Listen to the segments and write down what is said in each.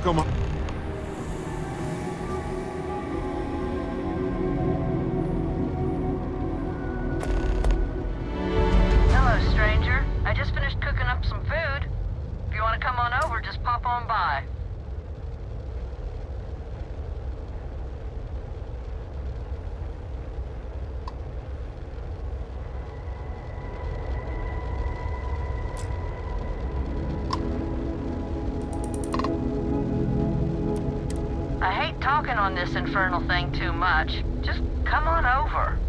come on. Hello, stranger. I just finished cooking up some food. If you want to come on over, just pop on by. I hate talking on this infernal thing too much. Just come on over.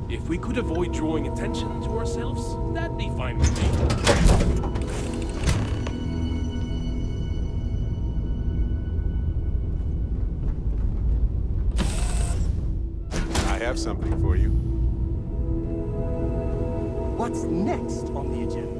If we could avoid drawing attention to ourselves, that'd be fine with me. I have something for you. What's next on the agenda?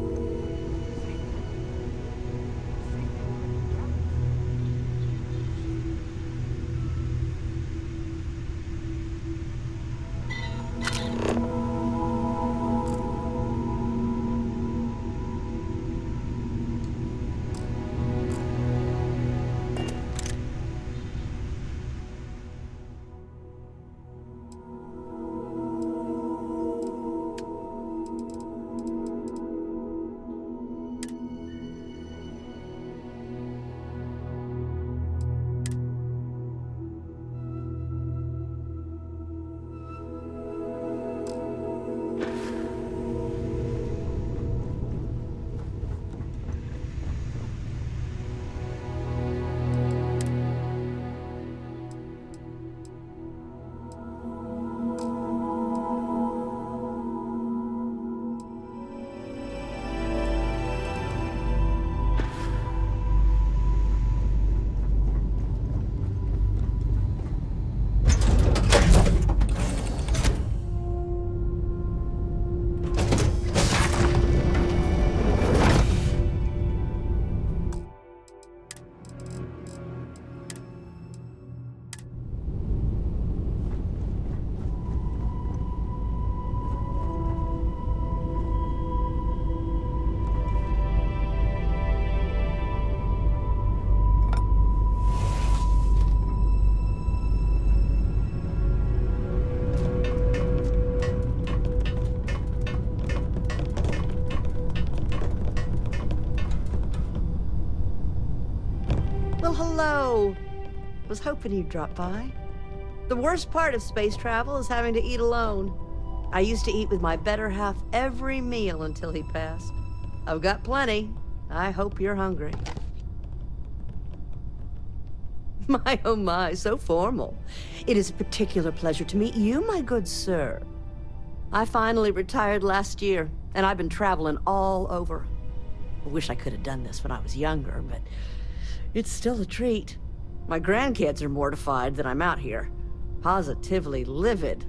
Well, hello. Was hoping you'd drop by. The worst part of space travel is having to eat alone. I used to eat with my better half every meal until he passed. I've got plenty. I hope you're hungry. My, oh my, so formal. It is a particular pleasure to meet you, my good sir. I finally retired last year, and I've been traveling all over. I wish I could have done this when I was younger, but it's still a treat. My grandkids are mortified that I'm out here. Positively livid.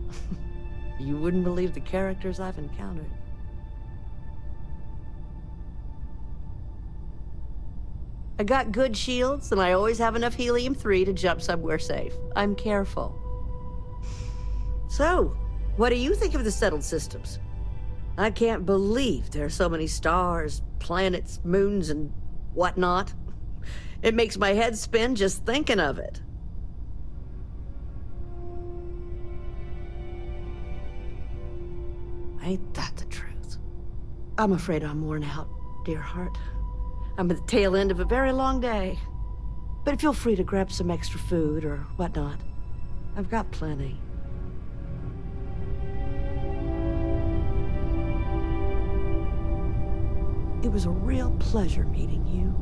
You wouldn't believe the characters I've encountered. I got good shields, and I always have enough helium-3 to jump somewhere safe. I'm careful. So, what do you think of the settled systems? I can't believe there are so many stars, planets, moons, and whatnot. It makes my head spin just thinking of it. Ain't that the truth? I'm afraid I'm worn out, dear heart. I'm at the tail end of a very long day. But feel free to grab some extra food or whatnot. I've got plenty. It was a real pleasure meeting you.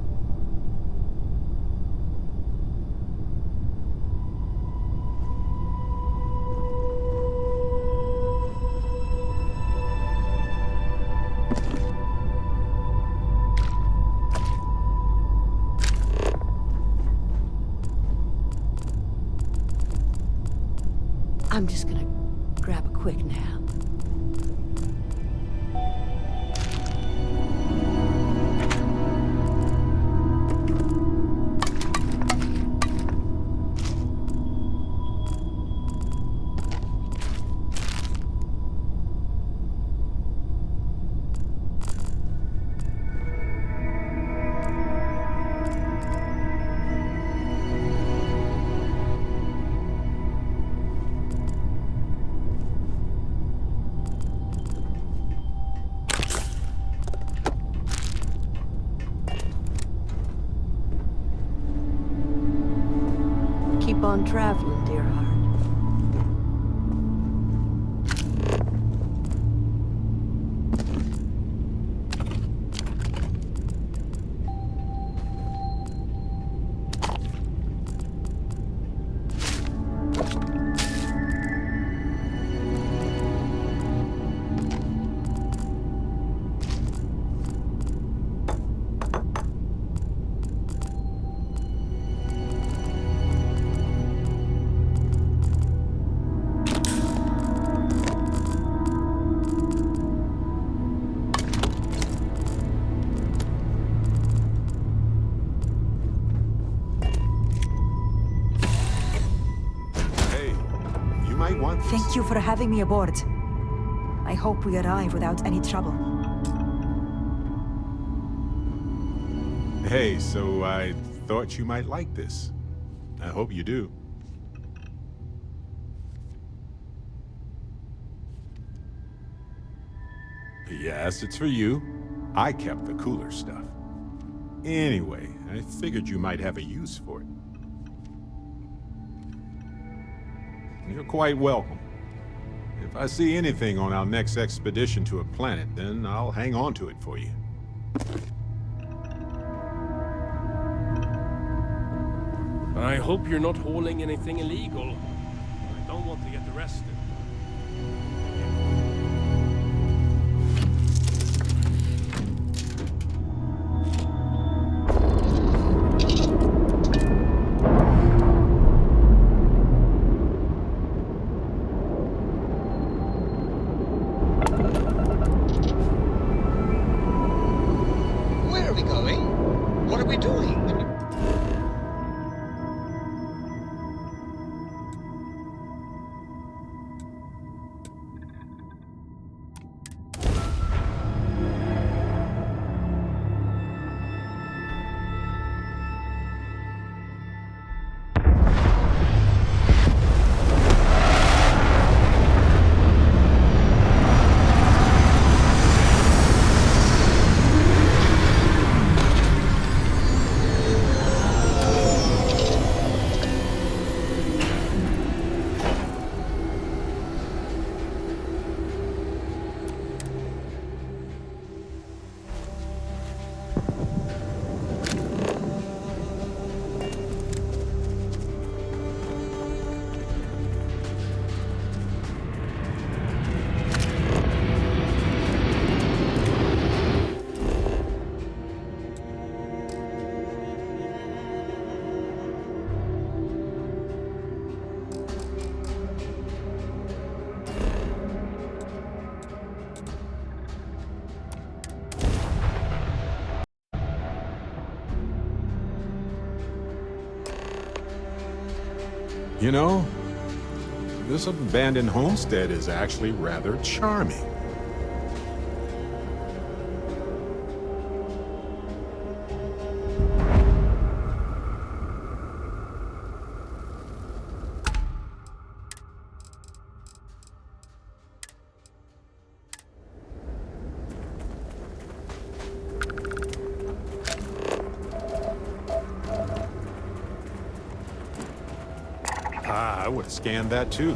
I'm just gonna grab a quick nap. Keep on traveling, dear heart. Thank you for having me aboard. I hope we arrive without any trouble. Hey, so I thought you might like this. I hope you do. Yes, it's for you. I kept the cooler stuff. Anyway, I figured you might have a use for it. You're quite welcome. If I see anything on our next expedition to a planet, then I'll hang on to it for you. I hope you're not hauling anything illegal. I don't want to get arrested. Where are we going? What are we doing? You know, this abandoned homestead is actually rather charming. Ah, I would have scanned that too.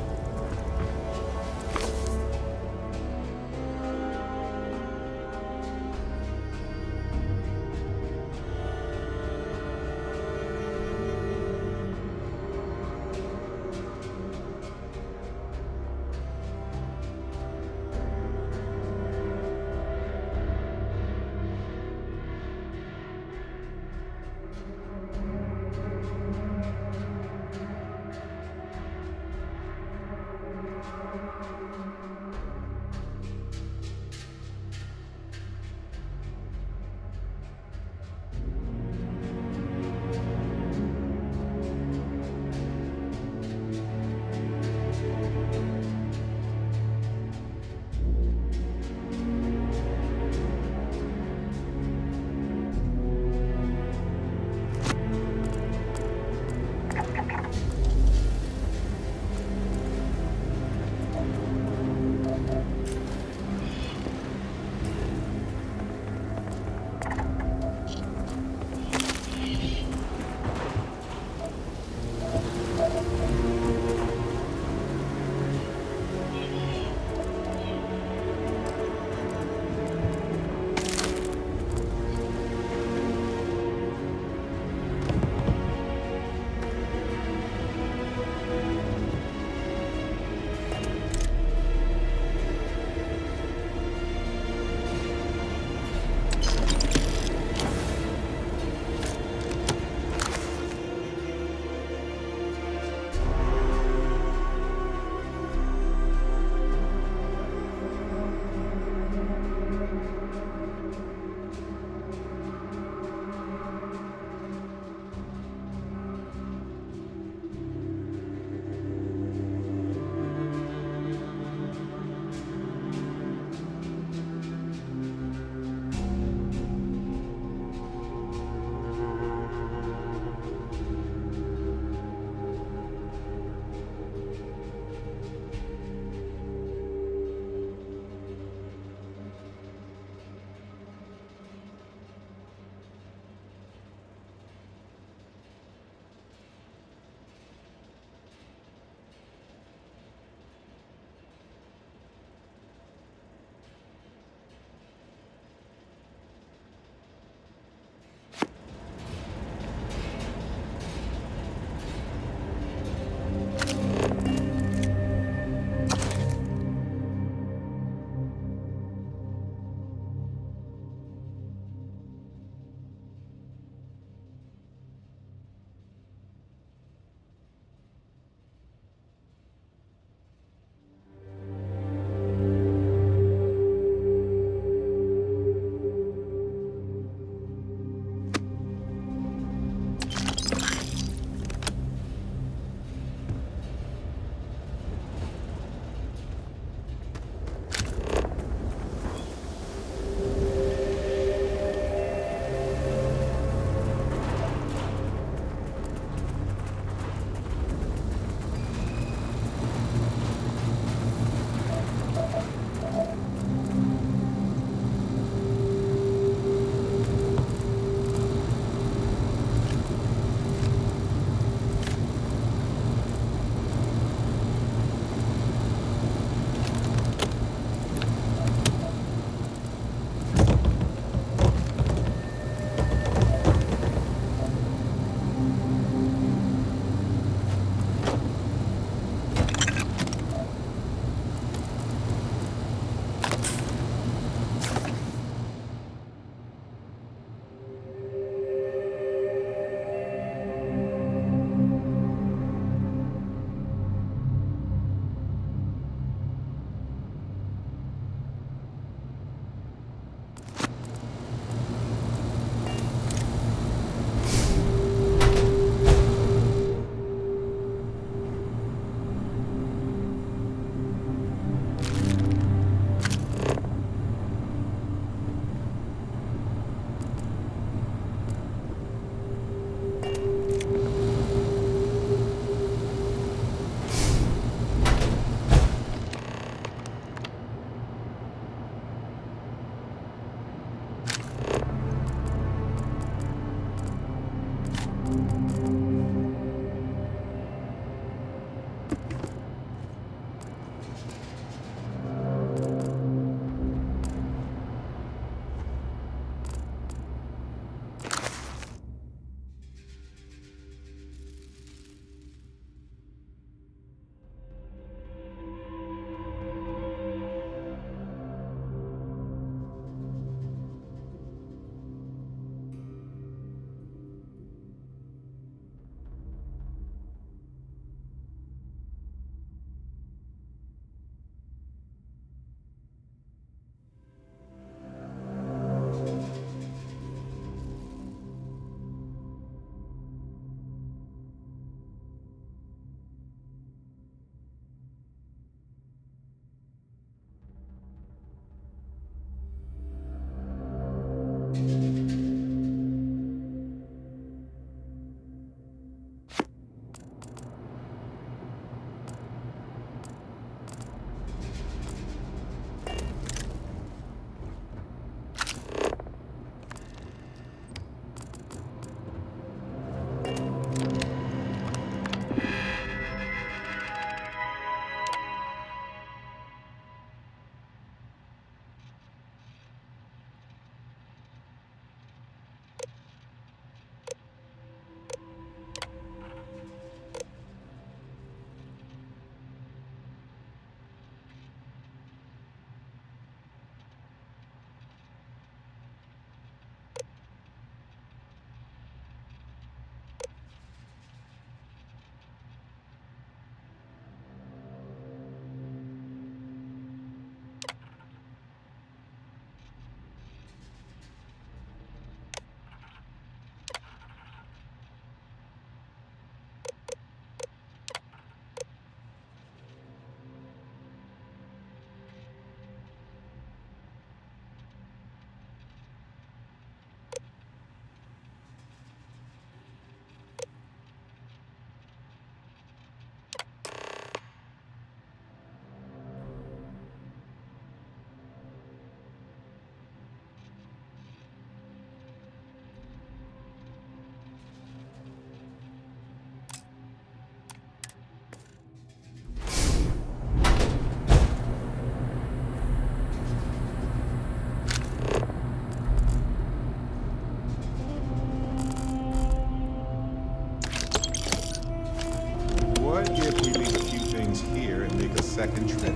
What if we leave a few things here and make a second trip?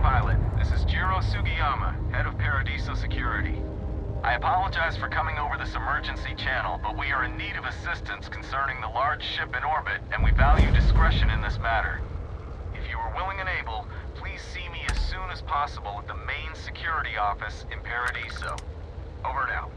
Pilot, this is Jiro Sugiyama, head of Paradiso Security. I apologize for coming over this emergency channel, but we are in need of assistance concerning the large ship in orbit, and we value discretion in this matter. If you are willing and able, please see me as soon as possible at the main security office in Paradiso. Over and out.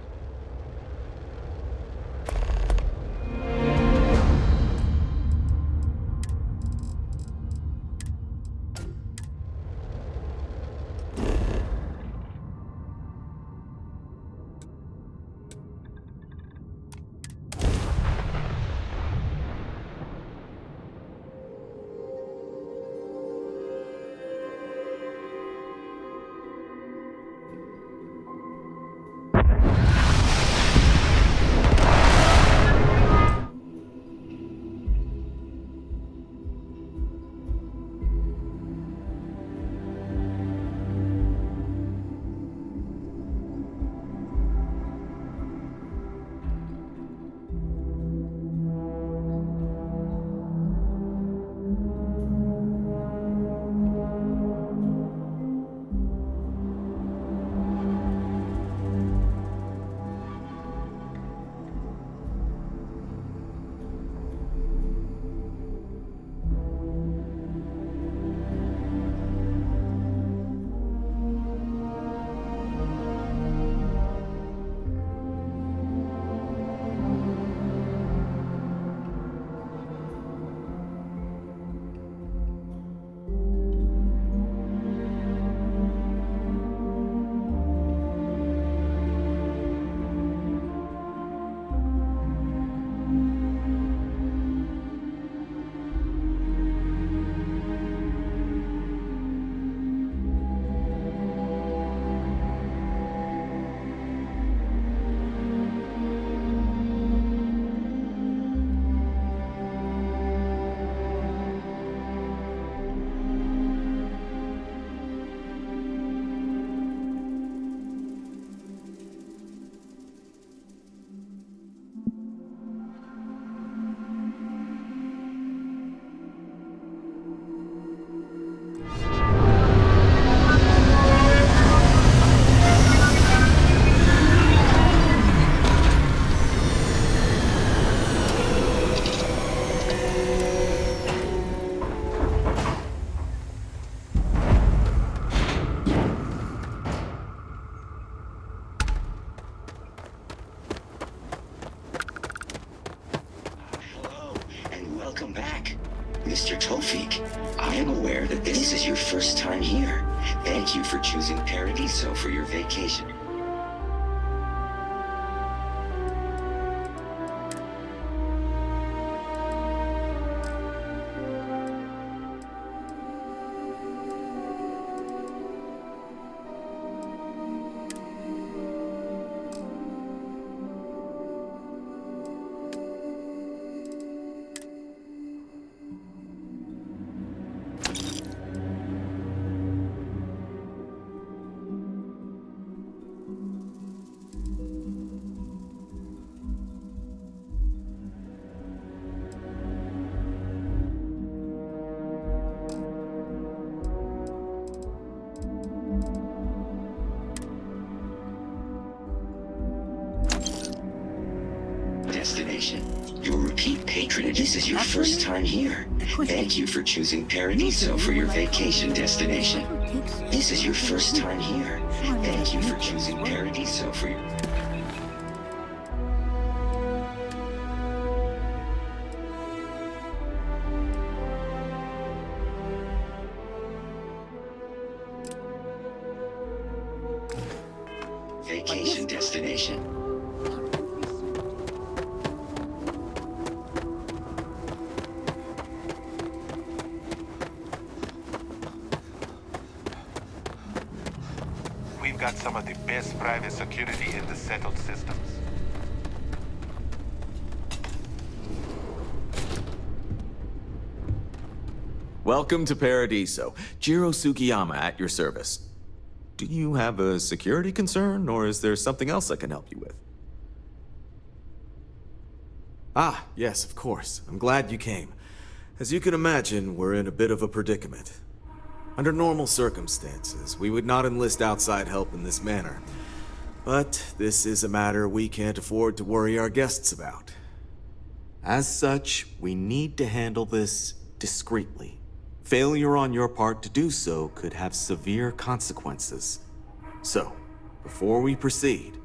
Rafik. I am aware that this is your first time here. Thank you for choosing Paradiso for your vacation. Destination. Your repeat patronage. This is your first time here. Thank you for choosing Paradiso for your vacation destination. This is your first time here. Thank you for choosing Paradiso for your... vacation destination. We've got some of the best private security in the settled systems. Welcome to Paradiso. Jiro Sugiyama at your service. Do you have a security concern, or is there something else I can help you with? Ah, yes, of course. I'm glad you came. As you can imagine, we're in a bit of a predicament. Under normal circumstances, we would not enlist outside help in this manner. But this is a matter we can't afford to worry our guests about. As such, we need to handle this discreetly. Failure on your part to do so could have severe consequences. So, before we proceed,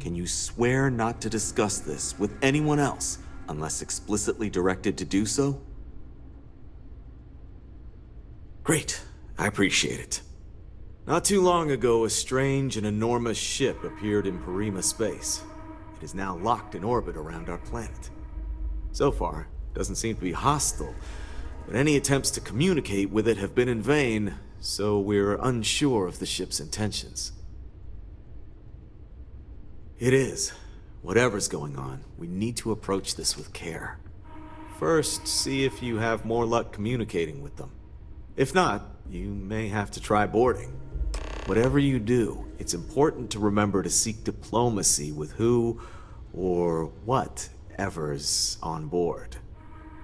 can you swear not to discuss this with anyone else unless explicitly directed to do so? Great. I appreciate it. Not too long ago, a strange and enormous ship appeared in Parima space. It is now locked in orbit around our planet. So far, it doesn't seem to be hostile, but any attempts to communicate with it have been in vain, so we're unsure of the ship's intentions. It is. Whatever's going on, we need to approach this with care. First, see if you have more luck communicating with them. If not, you may have to try boarding. Whatever you do, it's important to remember to seek diplomacy with who or whatever's on board.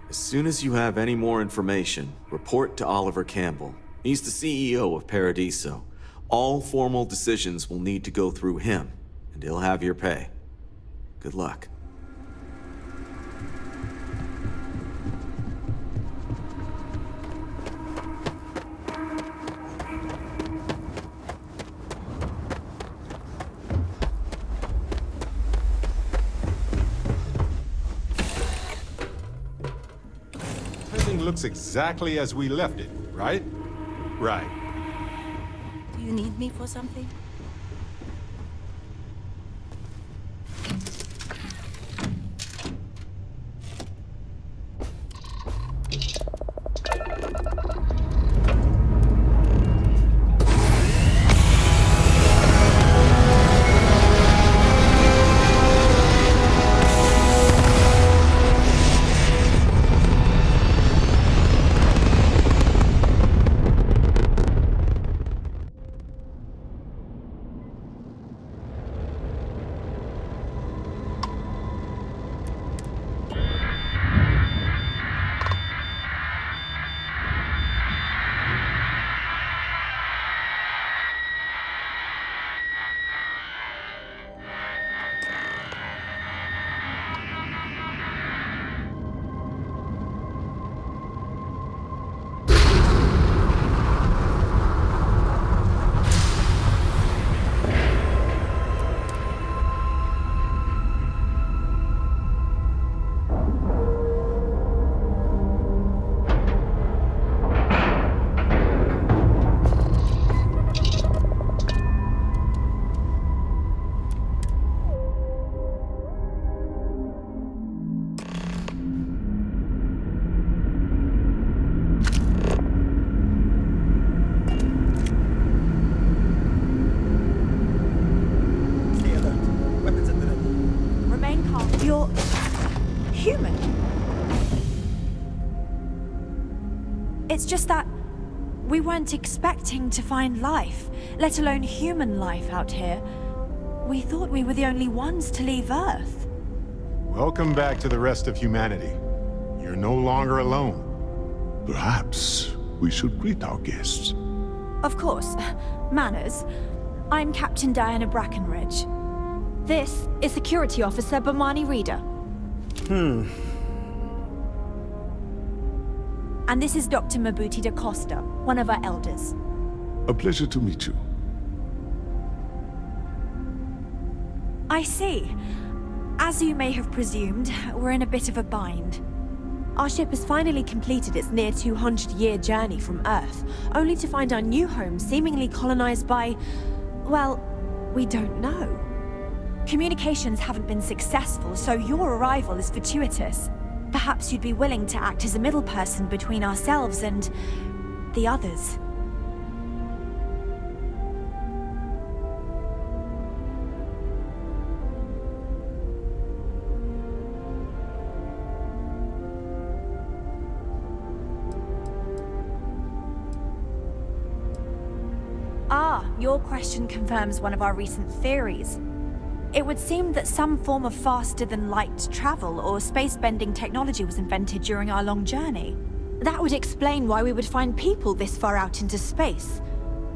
As soon as you have any more information, report to Oliver Campbell. He's the CEO of Paradiso. All formal decisions will need to go through him, and he'll have your pay. Good luck. Looks exactly as we left it, right? Right. Do you need me for something? It's just that we weren't expecting to find life, let alone human life out here. We thought we were the only ones to leave Earth. Welcome back to the rest of humanity. You're no longer alone. Perhaps we should greet our guests. Of course. Manners. I'm Captain Diana Brackenridge. This is Security Officer Bomani Reader. And this is Dr. Mabuti da Costa, one of our elders. A pleasure to meet you. I see. As you may have presumed, we're in a bit of a bind. Our ship has finally completed its near 200-year journey from Earth, only to find our new home seemingly colonized by... well, we don't know. Communications haven't been successful, so your arrival is fortuitous. Perhaps you'd be willing to act as a middle person between ourselves and... the others. Your question confirms one of our recent theories. It would seem that some form of faster-than-light travel or space-bending technology was invented during our long journey. That would explain why we would find people this far out into space.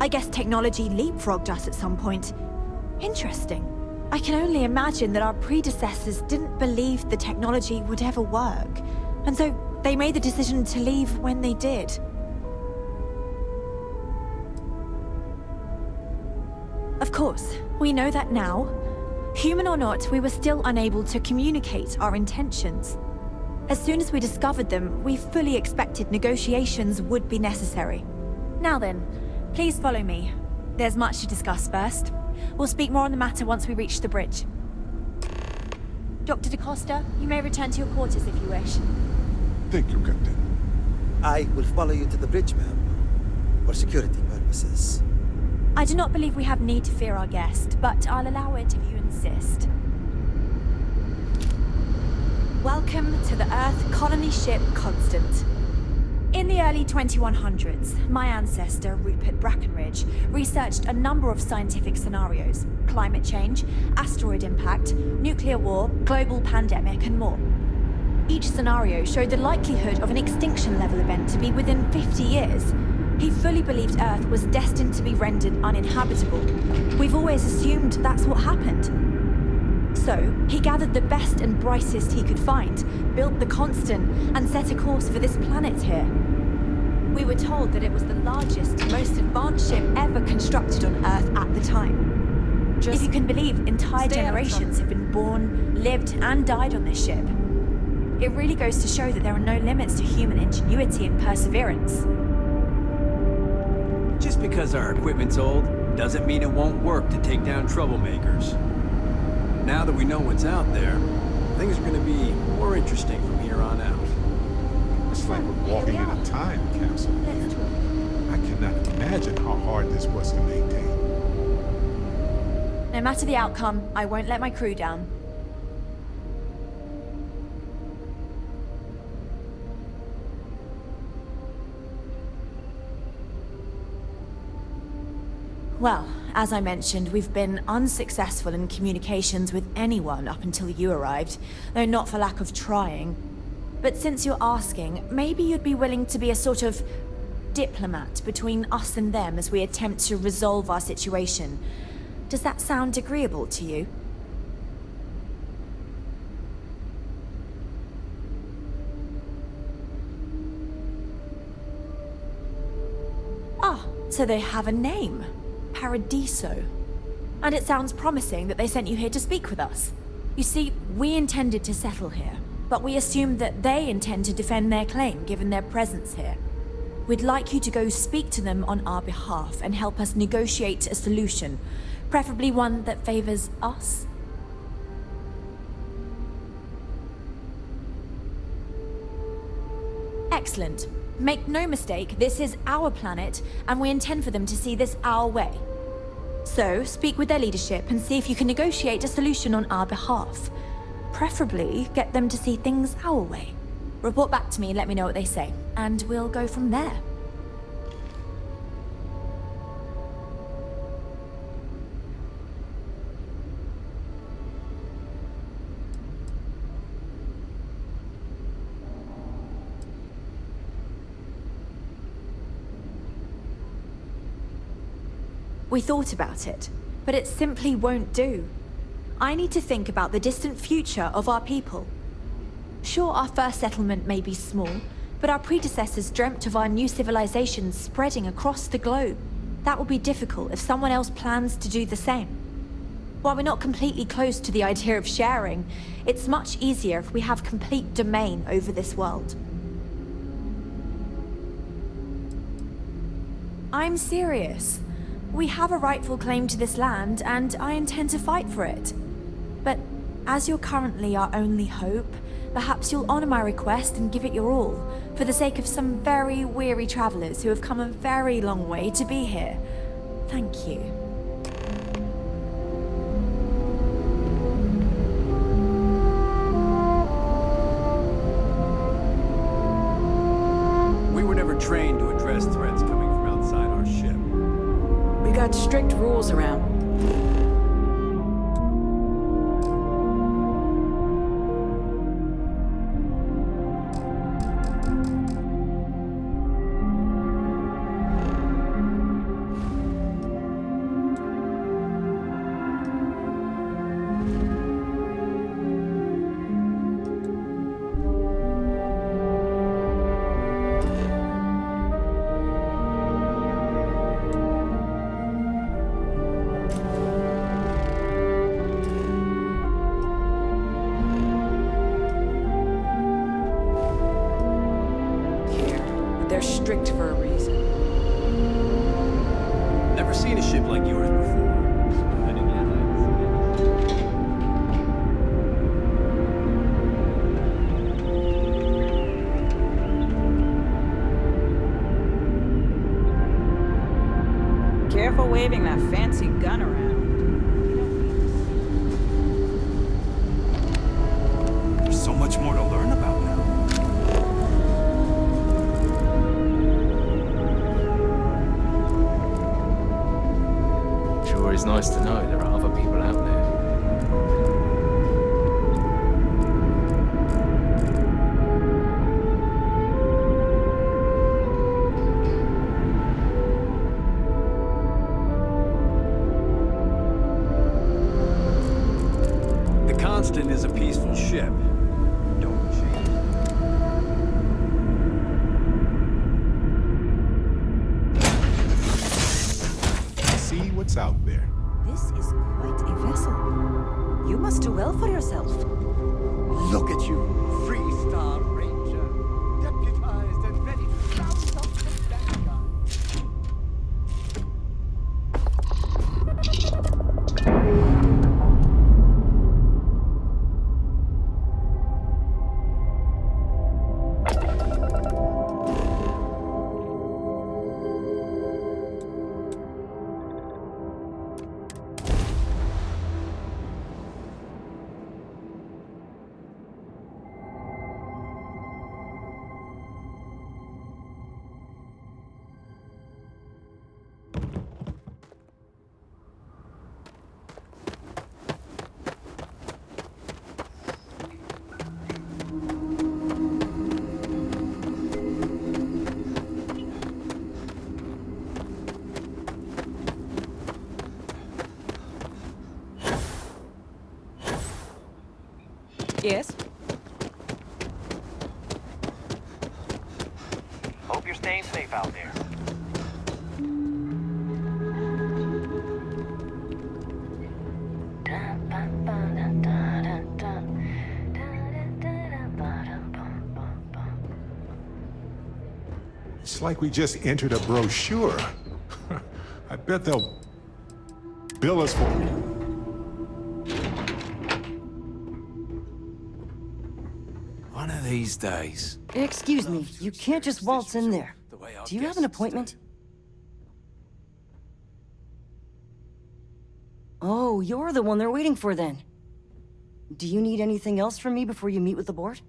I guess technology leapfrogged us at some point. Interesting. I can only imagine that our predecessors didn't believe the technology would ever work, and so they made the decision to leave when they did. Of course, we know that now. Human or not, we were still unable to communicate our intentions. As soon as we discovered them, we fully expected negotiations would be necessary. Now then, please follow me. There's much to discuss first. We'll speak more on the matter once we reach the bridge. Dr. da Costa, you may return to your quarters if you wish. Thank you, Captain. I will follow you to the bridge, ma'am, for security purposes. I do not believe we have need to fear our guest, but I'll allow it if you insist. Welcome to the Earth colony ship Constant. In the early 2100s, my ancestor, Rupert Brackenridge, researched a number of scientific scenarios: climate change, asteroid impact, nuclear war, global pandemic, and more. Each scenario showed the likelihood of an extinction-level event to be within 50 years. He fully believed Earth was destined to be rendered uninhabitable. We've always assumed that's what happened. So, he gathered the best and brightest he could find, built the Constant, and set a course for this planet here. We were told that it was the largest, most advanced ship ever constructed on Earth at the time. If you can believe, entire generations have been born, lived, and died on this ship. It really goes to show that there are no limits to human ingenuity and perseverance. Just because our equipment's old, doesn't mean it won't work to take down troublemakers. Now that we know what's out there, things are gonna be more interesting from here on out. It's like we're walking in a time capsule. I cannot imagine how hard this was to maintain. No matter the outcome, I won't let my crew down. Well, as I mentioned, we've been unsuccessful in communications with anyone up until you arrived, though not for lack of trying. But since you're asking, maybe you'd be willing to be a sort of diplomat between us and them as we attempt to resolve our situation. Does that sound agreeable to you? Ah, so they have a name. Paradiso. And it sounds promising that they sent you here to speak with us. You see, we intended to settle here, but we assumed that they intend to defend their claim given their presence here. We'd like you to go speak to them on our behalf and help us negotiate a solution, preferably one that favors us. Excellent. Make no mistake, this is our planet, and we intend for them to see this our way. So, speak with their leadership and see if you can negotiate a solution on our behalf. Preferably, get them to see things our way. Report back to me and let me know what they say, and we'll go from there. We thought about it, but it simply won't do. I need to think about the distant future of our people. Sure, our first settlement may be small, but our predecessors dreamt of our new civilization spreading across the globe. That will be difficult if someone else plans to do the same. While we're not completely close to the idea of sharing, it's much easier if we have complete domain over this world. I'm serious. We have a rightful claim to this land, and I intend to fight for it. But as you're currently our only hope, perhaps you'll honor my request and give it your all, for the sake of some very weary travelers who have come a very long way to be here. Thank you. We were never trained to address threats coming from outside our ship. We got strict rules around. They're strict for a reason. Never seen a ship like yours before. Careful waving that fancy gun around. There's so much more to learn about now. Sure is nice to know there are other people out there. The Constant is a peaceful ship. Don't change. See what's out there. This is quite a vessel. You must do well for yourself. Look at you, Freestar Ranger, deputized and ready to round up the bad guys. Yes? Hope you're staying safe out there. It's like we just entered a brochure. I bet they'll bill us for it. One of these days. Excuse me, you can't just waltz in there. Do you have an appointment? Oh, you're the one they're waiting for then. Do you need anything else from me before you meet with the board?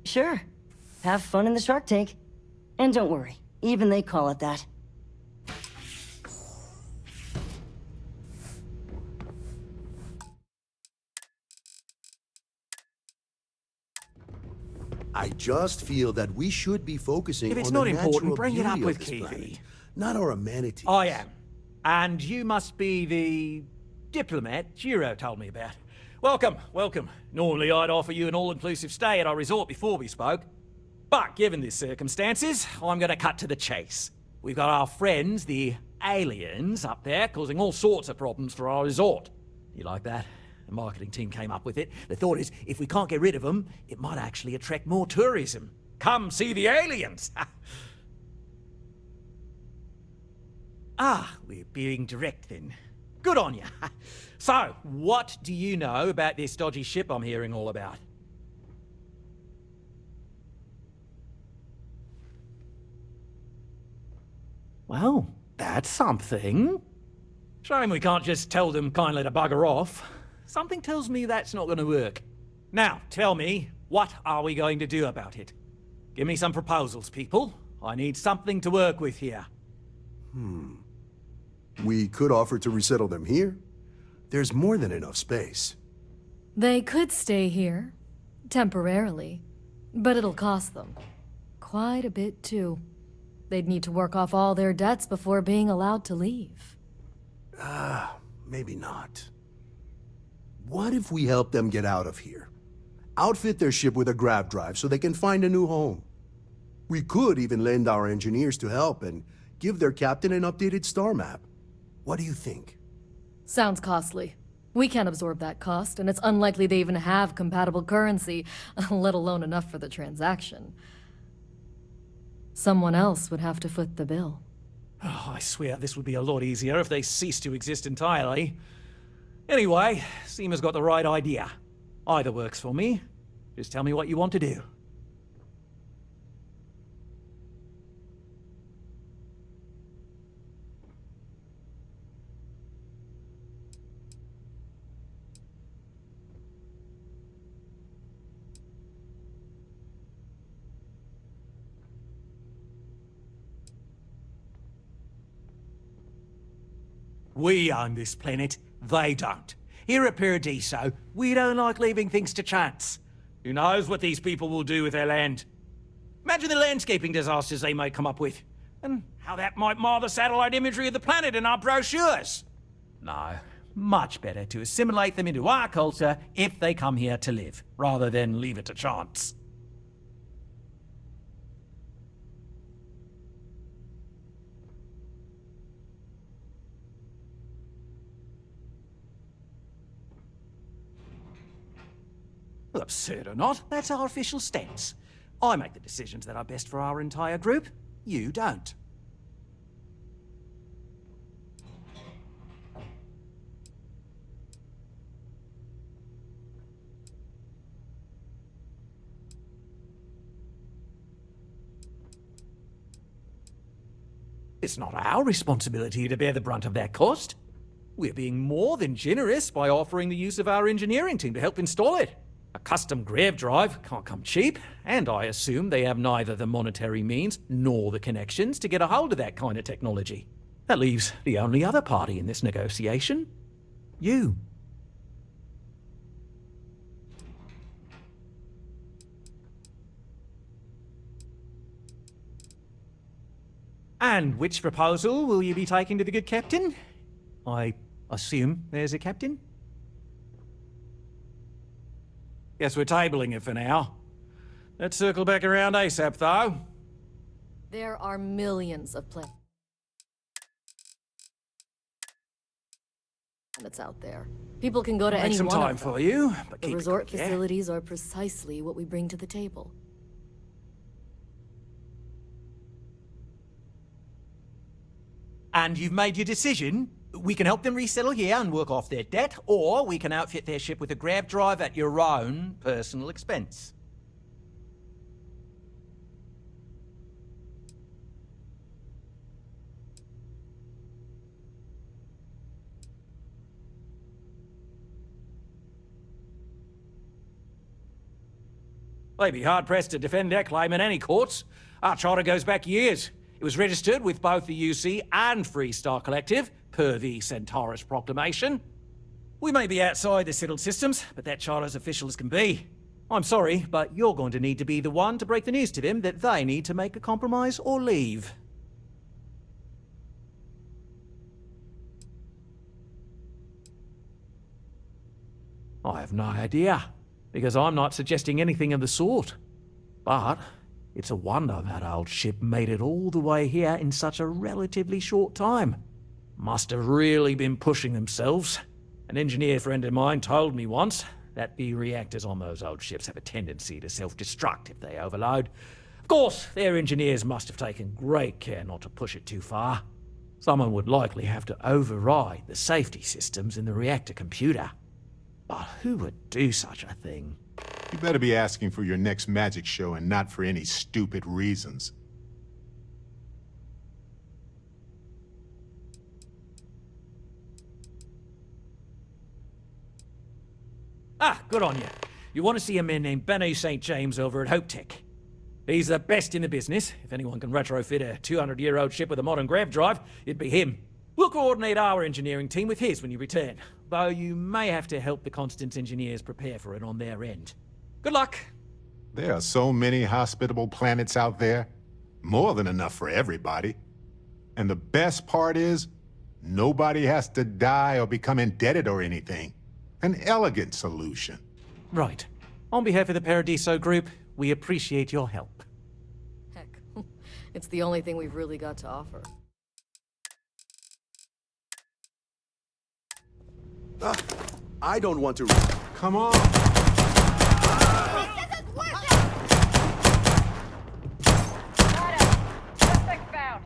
Sure. Have fun in the shark tank. And don't worry, even they call it that. I just feel that we should be focusing If it's on not the important, natural bring it up beauty of with this Kiwi. planet, not our amenities. I am. And you must be the diplomat Giro told me about. Welcome, welcome. Normally I'd offer you an all-inclusive stay at our resort before we spoke. But given the circumstances, I'm gonna cut to the chase. We've got our friends, the aliens, up there, causing all sorts of problems for our resort. You like that? The marketing team came up with it. The thought is, if we can't get rid of them, it might actually attract more tourism. Come see the aliens! Ah, we're being direct then. Good on you. So, what do you know about this dodgy ship I'm hearing all about? Well, that's something. Shame we can't just tell them kindly to bugger off. Something tells me that's not going to work. Now, tell me, what are we going to do about it? Give me some proposals, people. I need something to work with here. We could offer to resettle them here. There's more than enough space. They could stay here, temporarily, but it'll cost them. Quite a bit, too. They'd need to work off all their debts before being allowed to leave. Maybe not. What if we help them get out of here? Outfit their ship with a grav drive so they can find a new home. We could even lend our engineers to help and give their captain an updated star map. What do you think? Sounds costly. We can't absorb that cost, and it's unlikely they even have compatible currency, let alone enough for the transaction. Someone else would have to foot the bill. Oh, I swear this would be a lot easier if they ceased to exist entirely. Anyway, Seema's got the right idea. Either works for me. Just tell me what you want to do. We own this planet, they don't. Here at Paradiso, we don't like leaving things to chance. Who knows what these people will do with their land? Imagine the landscaping disasters they may come up with, and how that might mar the satellite imagery of the planet in our brochures. No, much better to assimilate them into our culture if they come here to live, rather than leave it to chance. Absurd or not, that's our official stance. I make the decisions that are best for our entire group. You don't. It's not our responsibility to bear the brunt of that cost. We're being more than generous by offering the use of our engineering team to help install it. A custom grav drive can't come cheap, and I assume they have neither the monetary means nor the connections to get a hold of that kind of technology. That leaves the only other party in this negotiation. You. And which proposal will you be taking to the good captain? I assume there's a captain? Guess we're tabling it for now. Let's circle back around ASAP, though. There are millions of planets out there. People can go to any some one time of them. for you, but The keep it resort quick, yeah? facilities are precisely what we bring to the table. And you've made your decision? We can help them resettle here and work off their debt, or we can outfit their ship with a grav drive at your own personal expense. They'd be hard-pressed to defend their claim in any courts. Our charter goes back years. It was registered with both the UC and Freestar Collective, per the Centaurus Proclamation. We may be outside the settled systems, but that charter's official as can be. I'm sorry, but you're going to need to be the one to break the news to them that they need to make a compromise or leave. I have no idea, because I'm not suggesting anything of the sort. But it's a wonder that old ship made it all the way here in such a relatively short time. Must have really been pushing themselves. An engineer friend of mine told me once that the reactors on those old ships have a tendency to self-destruct if they overload. Of course, their engineers must have taken great care not to push it too far. Someone would likely have to override the safety systems in the reactor computer. But who would do such a thing? You better be asking for your next magic show and not for any stupid reasons. Ah, good on you. You want to see a man named Benny St. James over at Hope Tech. He's the best in the business. If anyone can retrofit a 200-year-old ship with a modern grav drive, it'd be him. We'll coordinate our engineering team with his when you return, though you may have to help the Constance engineers prepare for it on their end. Good luck. There are so many hospitable planets out there. More than enough for everybody. And the best part is, nobody has to die or become indebted or anything. An elegant solution. Right. On behalf of the Paradiso group, we appreciate your help. Heck, it's the only thing we've really got to offer. I don't want to... Come on! Suspect found.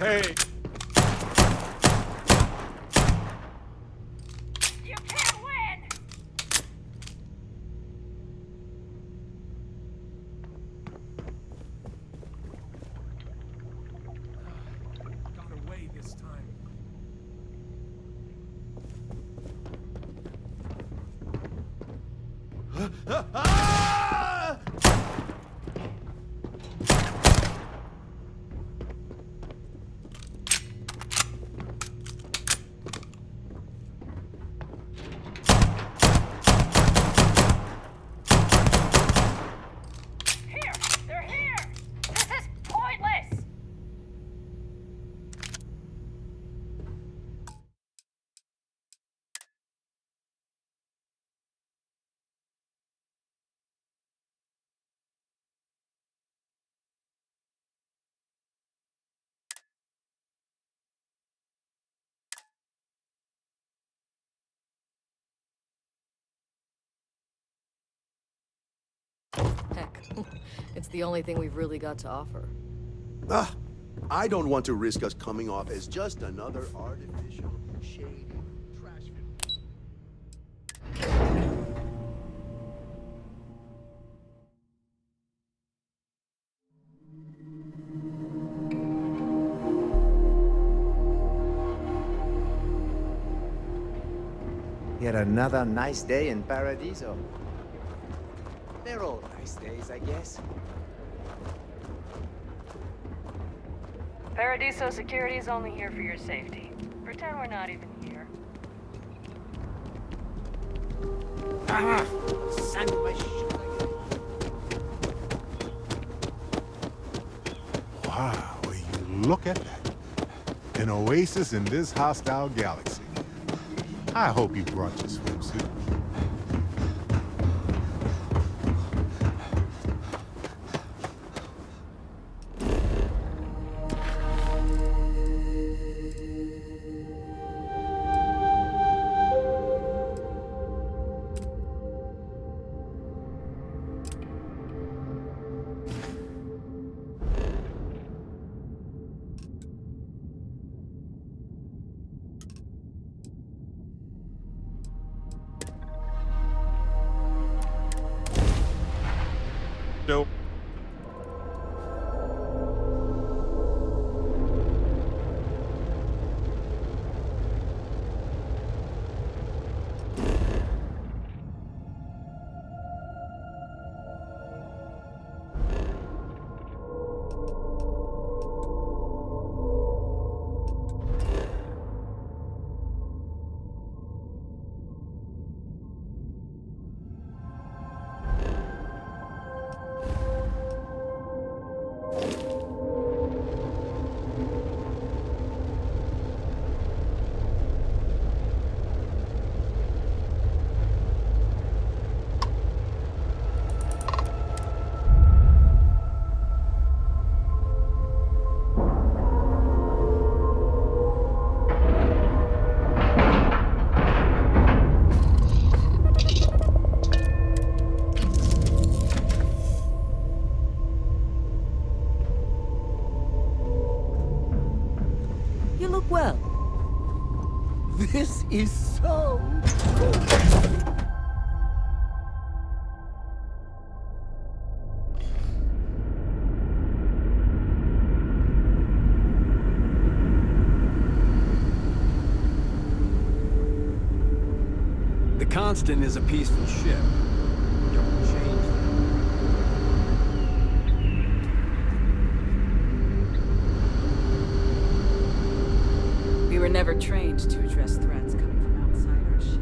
Hey! You can't win! Got away this time. Here! They're here! This is pointless! Heck, it's the only thing we've really got to offer. I don't want to risk us coming off as just another artificial, shady trash film. Yet another nice day in Paradiso. They're all nice days, I guess. Paradiso security is only here for your safety. Pretend we're not even here. Sandwich. Wow, will you look at that? An oasis in this hostile galaxy. I hope you brought your swimsuit. Well, this is so cool. The Constant is a peaceful ship. Don't change that. We were never trained to address threats coming from outside our ship.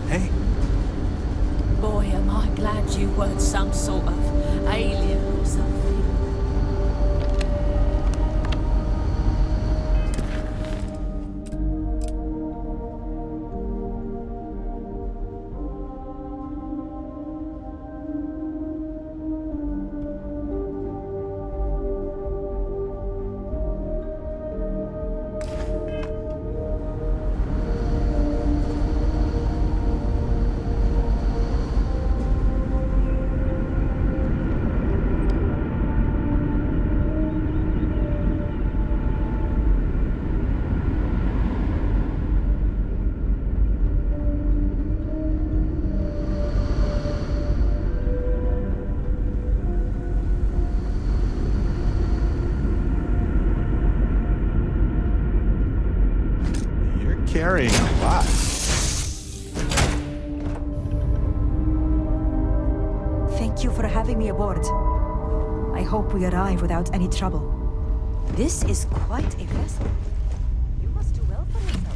Hey. Boy, am I glad you weren't some sort of alien or something. Carrying a lot. Thank you for having me aboard. I hope we arrive without any trouble. This is quite a vessel. You must do well for yourself.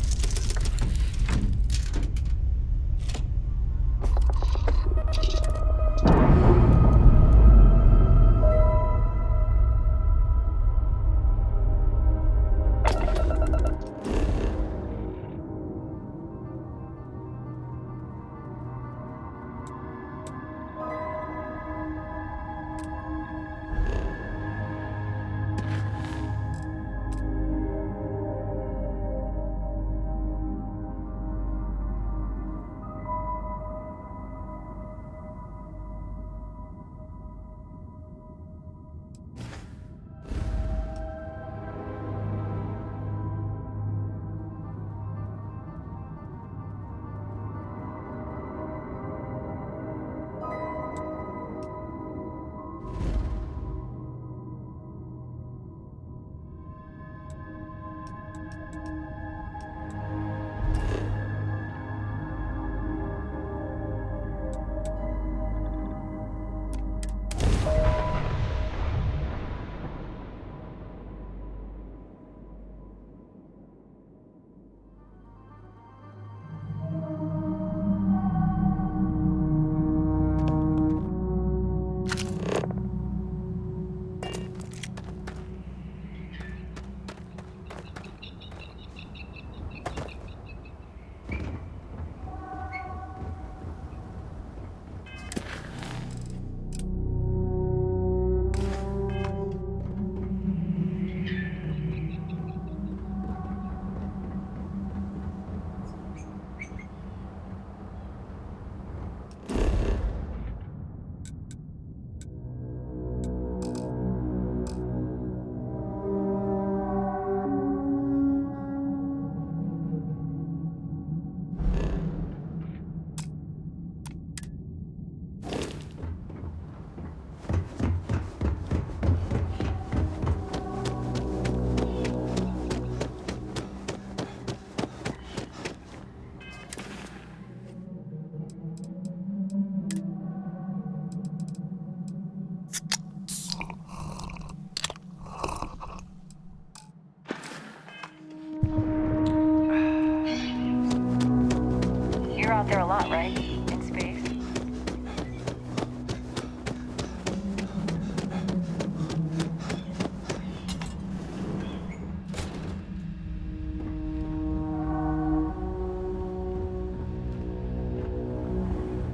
You're out there a lot, right? In space?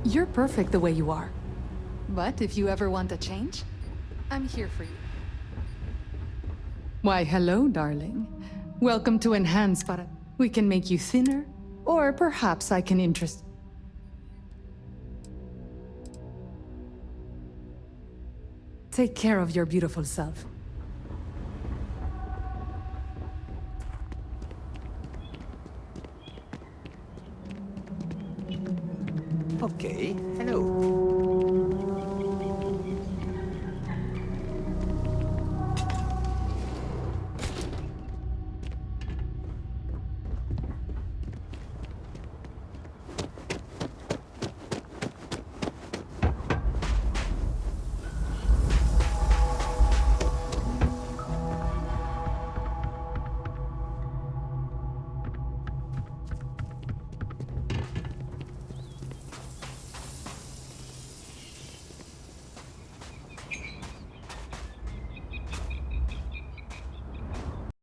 You're perfect the way you are. But if you ever want a change, I'm here for you. Why, hello, darling. Welcome to Enhance Para. We can make you thinner, or perhaps I can interest... Take care of your beautiful self.